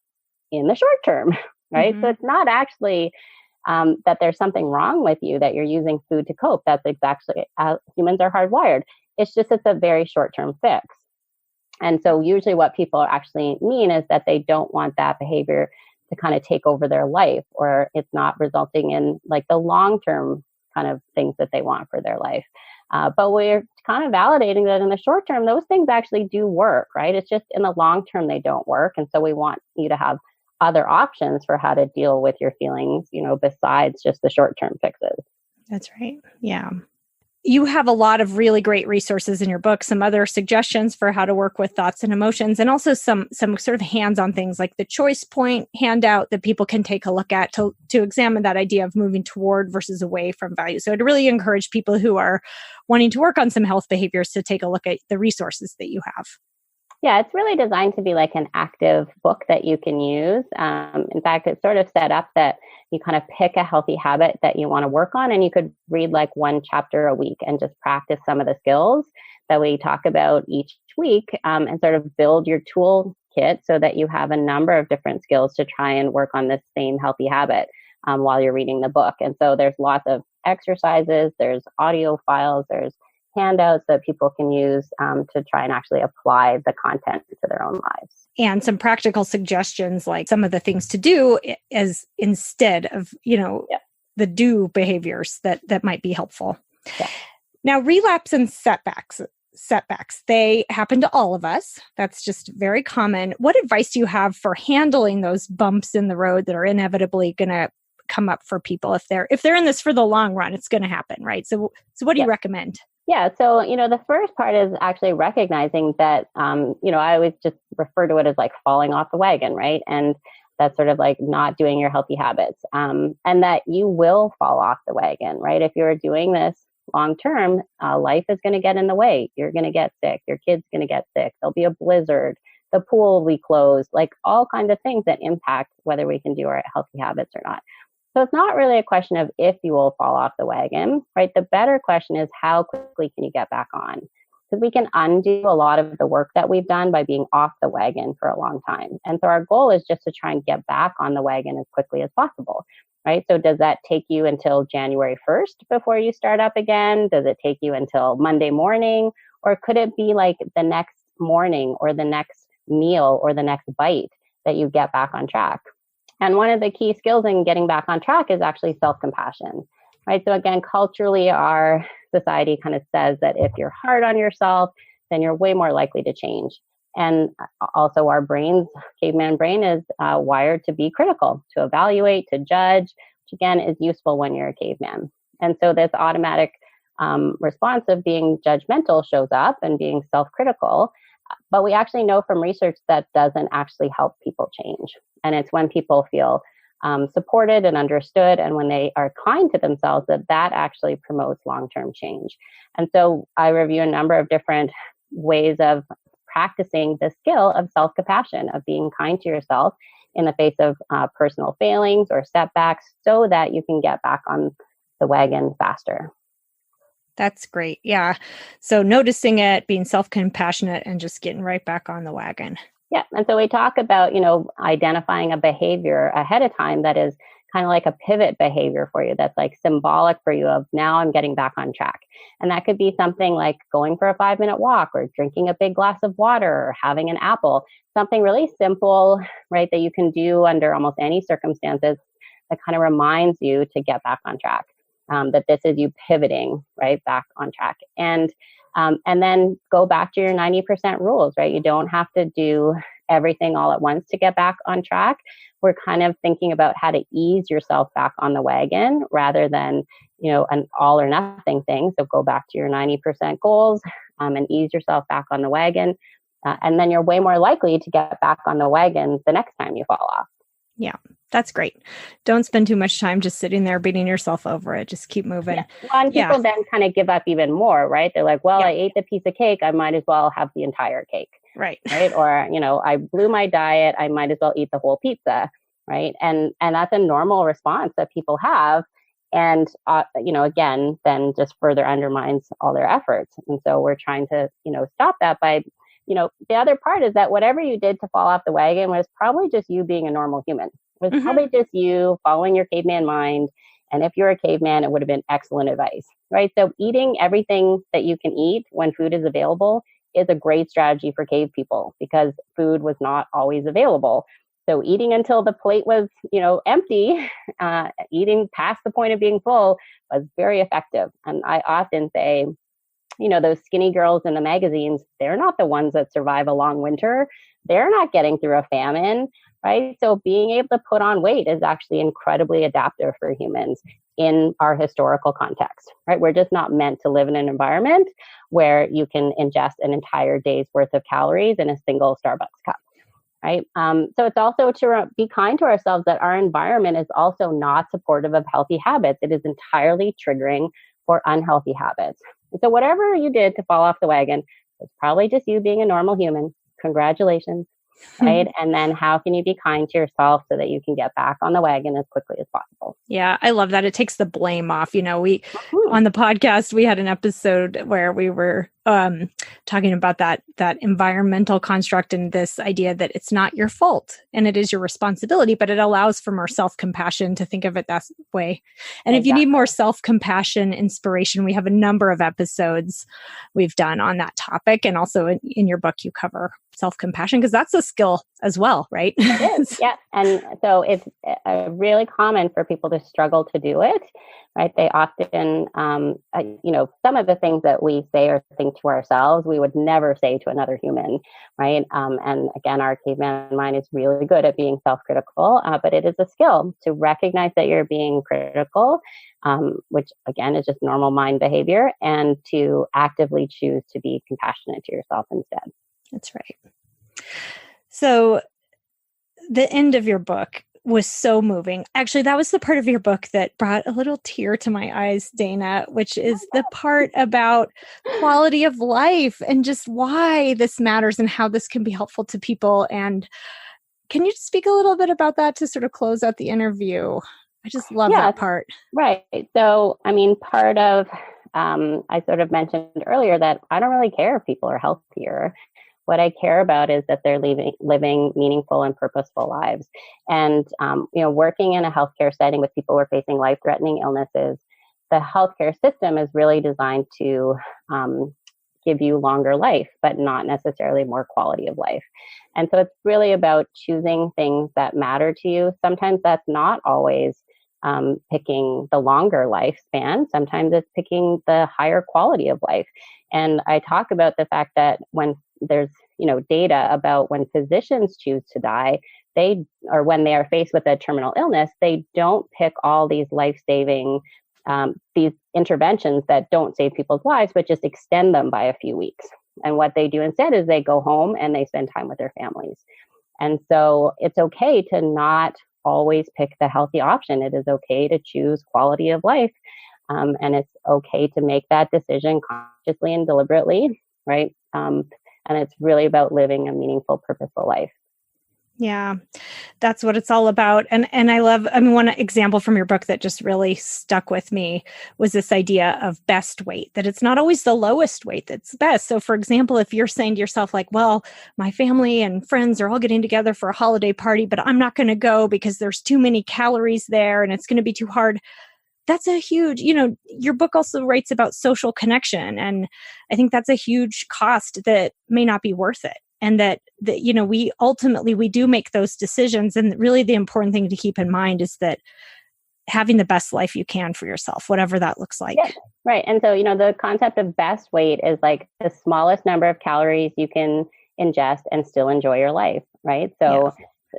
A: in the short term, right? So it's not actually that there's something wrong with you that you're using food to cope. That's exactly how humans are hardwired. It's a very short-term fix. And so usually what people actually mean is that they don't want that behavior to kind of take over their life, or it's not resulting in like the long-term kind of things that they want for their life. But we're kind of validating that in the short term, those things actually do work, right? It's just in the long term, they don't work. And so we want you to have other options for how to deal with your feelings, besides just the short-term fixes.
B: That's right. Yeah. You have a lot of really great resources in your book, some other suggestions for how to work with thoughts and emotions, and also some sort of hands-on things like the choice point handout that people can take a look at to examine that idea of moving toward versus away from value. So I'd really encourage people who are wanting to work on some health behaviors to take a look at the resources that you have.
A: Yeah, it's really designed to be like an active book that you can use. In fact, it's sort of set up that you kind of pick a healthy habit that you want to work on, and you could read like one chapter a week and just practice some of the skills that we talk about each week, and sort of build your toolkit so that you have a number of different skills to try and work on this same healthy habit while you're reading the book. And so there's lots of exercises, there's audio files, there's handouts that people can use to try and actually apply the content to their own lives.
B: And some practical suggestions, like some of the things to do as instead of, the do behaviors that might be helpful.
A: Yeah.
B: Now, relapse and setbacks, they happen to all of us. That's just very common. What advice do you have for handling those bumps in the road that are inevitably going to come up for people if they're in this for the long run? It's going to happen, right? So what do you recommend?
A: Yeah. So, the first part is actually recognizing that, I always just refer to it as like falling off the wagon, right? And that's sort of like not doing your healthy habits, and that you will fall off the wagon, right? If you're doing this long term, life is going to get in the way. You're going to get sick. Your kid's going to get sick. There'll be a blizzard. The pool will be closed, like all kinds of things that impact whether we can do our healthy habits or not. So it's not really a question of if you will fall off the wagon, right? The better question is how quickly can you get back on? Because we can undo a lot of the work that we've done by being off the wagon for a long time. And so our goal is just to try and get back on the wagon as quickly as possible, right? So does that take you until January 1st before you start up again? Does it take you until Monday morning? Or could it be like the next morning or the next meal or the next bite that you get back on track? And one of the key skills in getting back on track is actually self-compassion, right? So again, culturally, our society kind of says that if you're hard on yourself, then you're way more likely to change. And also our brains, caveman brain, is wired to be critical, to evaluate, to judge, which again is useful when you're a caveman. And so this automatic response of being judgmental shows up and being self-critical. But we actually know from research that doesn't actually help people change. And it's when people feel supported and understood, and when they are kind to themselves, that actually promotes long-term change. And so I review a number of different ways of practicing the skill of self-compassion, of being kind to yourself in the face of personal failings or setbacks, so that you can get back on the wagon faster.
B: That's great. Yeah. So noticing it, being self-compassionate, and just getting right back on the wagon.
A: Yeah. And so we talk about, identifying a behavior ahead of time that is kind of like a pivot behavior for you, that's like symbolic for you of now I'm getting back on track. And that could be something like going for a 5-minute walk, or drinking a big glass of water, or having an apple, something really simple, right, that you can do under almost any circumstances that kind of reminds you to get back on track. That this is you pivoting right back on track, and then go back to your 90% rules, right? You don't have to do everything all at once to get back on track. We're kind of thinking about how to ease yourself back on the wagon rather than, an all or nothing thing. So go back to your 90% goals and ease yourself back on the wagon. And then you're way more likely to get back on the wagon the next time you fall off.
B: Yeah, that's great. Don't spend too much time just sitting there beating yourself over it. Just keep moving.
A: Yeah. Well, and people then kind of give up even more, right? They're like, well, I ate the piece of cake. I might as well have the entire cake.
B: Right.
A: Or, I blew my diet. I might as well eat the whole pizza. Right. And that's a normal response that people have. And, again, then just further undermines all their efforts. And so we're trying to, stop that by, the other part is that whatever you did to fall off the wagon was probably just you being a normal human. It was probably just you following your caveman mind And if you're a caveman, it would have been excellent advice, right? So eating everything that you can eat when food is available is a great strategy for cave people because food was not always available. So eating until the plate was, empty, eating past the point of being full was very effective. And I often say, those skinny girls in the magazines, they're not the ones that survive a long winter. They're not getting through a famine, right? So being able to put on weight is actually incredibly adaptive for humans in our historical context, right? We're just not meant to live in an environment where you can ingest an entire day's worth of calories in a single Starbucks cup, right? So it's also to be kind to ourselves that our environment is also not supportive of healthy habits. It is entirely triggering for unhealthy habits. So whatever you did to fall off the wagon was probably just you being a normal human. Congratulations, right? And then how can you be kind to yourself so that you can get back on the wagon as quickly as possible?
B: Yeah, I love that. It takes the blame off. We on the podcast, we had an episode where we were talking about that environmental construct and this idea that it's not your fault and it is your responsibility, but it allows for more self-compassion to think of it that way. And if you need more self-compassion, inspiration, we have a number of episodes we've done on that topic. And also in your book, you cover self-compassion because that's a skill as well, right?
A: It is, yeah. And so it's really common for people to struggle to do it, right? They often, some of the things that we say or think to ourselves, we would never say to another human, right? And again, our caveman mind is really good at being self-critical, but it is a skill to recognize that you're being critical, which again is just normal mind behavior, and to actively choose to be compassionate to yourself instead.
B: That's right. So the end of your book was so moving. Actually, that was the part of your book that brought a little tear to my eyes, Dayna, which is the part about quality of life and just why this matters and how this can be helpful to people. And can you speak a little bit about that to sort of close out the interview? I just love that part.
A: Right. So, part of, I sort of mentioned earlier that I don't really care if people are healthier. What I care about is that they're living meaningful and purposeful lives. And, working in a healthcare setting with people who are facing life-threatening illnesses, the healthcare system is really designed to give you longer life, but not necessarily more quality of life. And so it's really about choosing things that matter to you. Sometimes that's not always picking the longer lifespan. Sometimes it's picking the higher quality of life. And I talk about the fact that when there's, data about when physicians choose to die, or when they are faced with a terminal illness, they don't pick all these life-saving, these interventions that don't save people's lives, but just extend them by a few weeks. And what they do instead is they go home and they spend time with their families. And so it's okay to not always pick the healthy option. It is okay to choose quality of life. And it's okay to make that decision consciously and deliberately, right? And it's really about living a meaningful, purposeful life.
B: Yeah, that's what it's all about. And I love, one example from your book that just really stuck with me was this idea of best weight, that it's not always the lowest weight that's best. So for example, if you're saying to yourself like, well, my family and friends are all getting together for a holiday party, but I'm not going to go because there's too many calories there and it's going to be too hard. That's a huge, your book also writes about social connection. And I think that's a huge cost that may not be worth it. And that we do make those decisions. And really the important thing to keep in mind is that having the best life you can for yourself, whatever that looks like.
A: Yeah, right. And so, the concept of best weight is like the smallest number of calories you can ingest and still enjoy your life. Right. So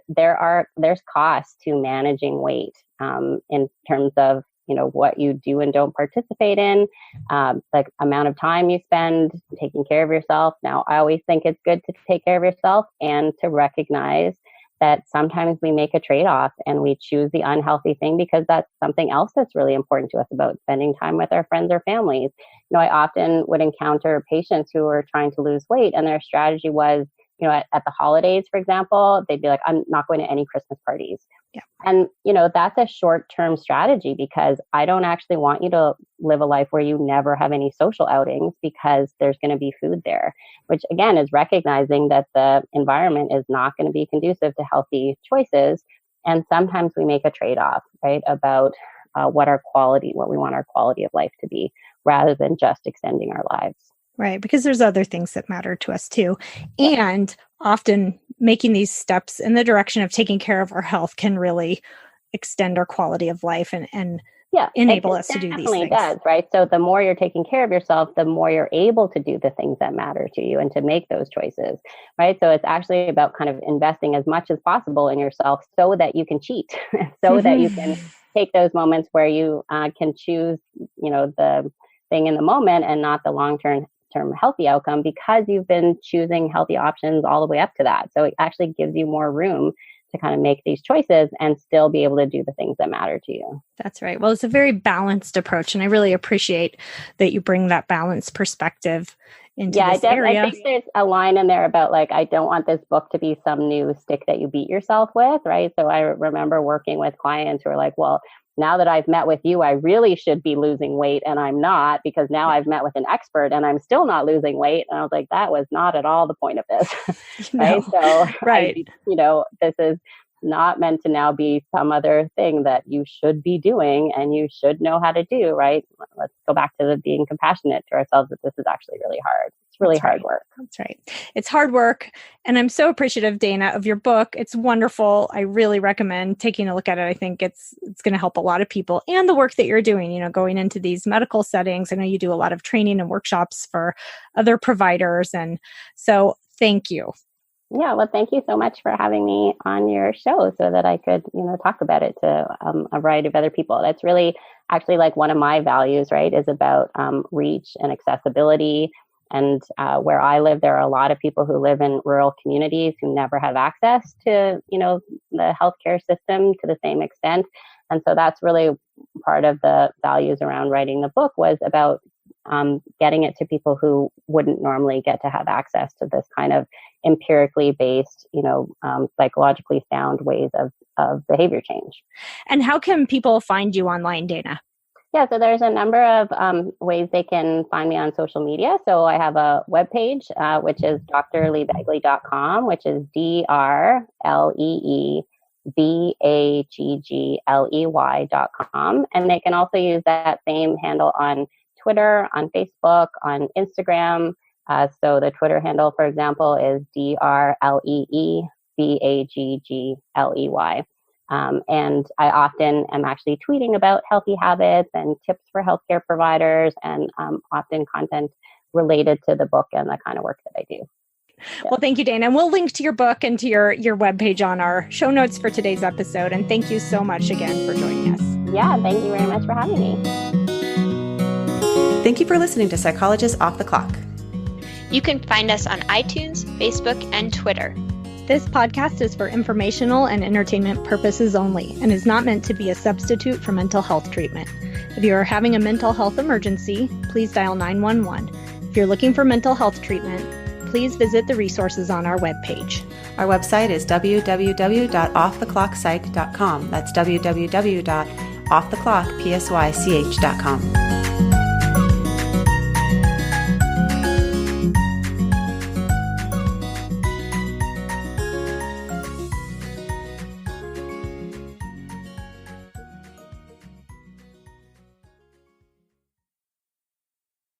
A: there's costs to managing weight in terms of, what you do and don't participate in, the amount of time you spend taking care of yourself. Now, I always think it's good to take care of yourself and to recognize that sometimes we make a trade-off and we choose the unhealthy thing because that's something else that's really important to us about spending time with our friends or families. I often would encounter patients who are trying to lose weight and their strategy was, at the holidays, for example, they'd be like, I'm not going to any Christmas parties.
B: Yeah.
A: And, that's a short-term strategy because I don't actually want you to live a life where you never have any social outings because there's going to be food there, which again is recognizing that the environment is not going to be conducive to healthy choices. And sometimes we make a trade-off, right, about what we want our quality of life to be, rather than just extending our lives.
B: Right. Because there's other things that matter to us too. And often making these steps in the direction of taking care of our health can really extend our quality of life and enable us to do these things.
A: It does, right? So the more you're taking care of yourself, the more you're able to do the things that matter to you and to make those choices, right? So it's actually about kind of investing as much as possible in yourself so that you can cheat, so that you can take those moments where you can choose, the thing in the moment and not the long-term healthy outcome, because you've been choosing healthy options all the way up to that. So it actually gives you more room to kind of make these choices and still be able to do the things that matter to you.
B: That's right. Well, it's a very balanced approach, and I really appreciate that you bring that balanced perspective into this area.
A: I think there's a line in there about I don't want this book to be some new stick that you beat yourself with, right? So I remember working with clients who are like, well, now that I've met with you, I really should be losing weight, and I'm not, because now I've met with an expert and I'm still not losing weight. And I was like, that was not at all the point of this. Right. So,
B: right.
A: This is not meant to now be some other thing that you should be doing and you should know how to do, right? Let's go back to being compassionate to ourselves, that this is actually really hard. It's really hard work.
B: That's right. It's hard work. And I'm so appreciative, Dayna, of your book. It's wonderful. I really recommend taking a look at it. I think it's going to help a lot of people, and the work that you're doing, going into these medical settings. I know you do a lot of training and workshops for other providers. And so thank you.
A: Yeah, well, thank you so much for having me on your show so that I could, talk about it to a variety of other people. That's really actually one of my values, right, is about reach and accessibility. And where I live, there are a lot of people who live in rural communities who never have access to, the healthcare system to the same extent. And so that's really part of the values around writing the book, was about getting it to people who wouldn't normally get to have access to this kind of empirically based, psychologically sound ways of behavior change.
B: And how can people find you online, Dayna?
A: Yeah, so there's a number of ways they can find me on social media. So I have a webpage, which is drleebaggley.com, which is DRLEEBAGGLEY.com. And they can also use that same handle on Twitter, on Facebook, on Instagram. So the Twitter handle, for example, is DRLEEBAGGLEY. And I often am actually tweeting about healthy habits and tips for healthcare providers, and often content related to the book and the kind of work that I do. Yeah.
B: Well, thank you, Dayna. And we'll link to your book and to your webpage on our show notes for today's episode. And thank you so much again for joining us.
A: Yeah, thank you very much for having me.
C: Thank you for listening to Psychologists Off the Clock.
D: You can find us on iTunes, Facebook, and Twitter.
B: This podcast is for informational and entertainment purposes only and is not meant to be a substitute for mental health treatment. If you are having a mental health emergency, please dial 911. If you're looking for mental health treatment, please visit the resources on our webpage.
C: Our website is www.offtheclockpsych.com. That's www.offtheclockpsych.com.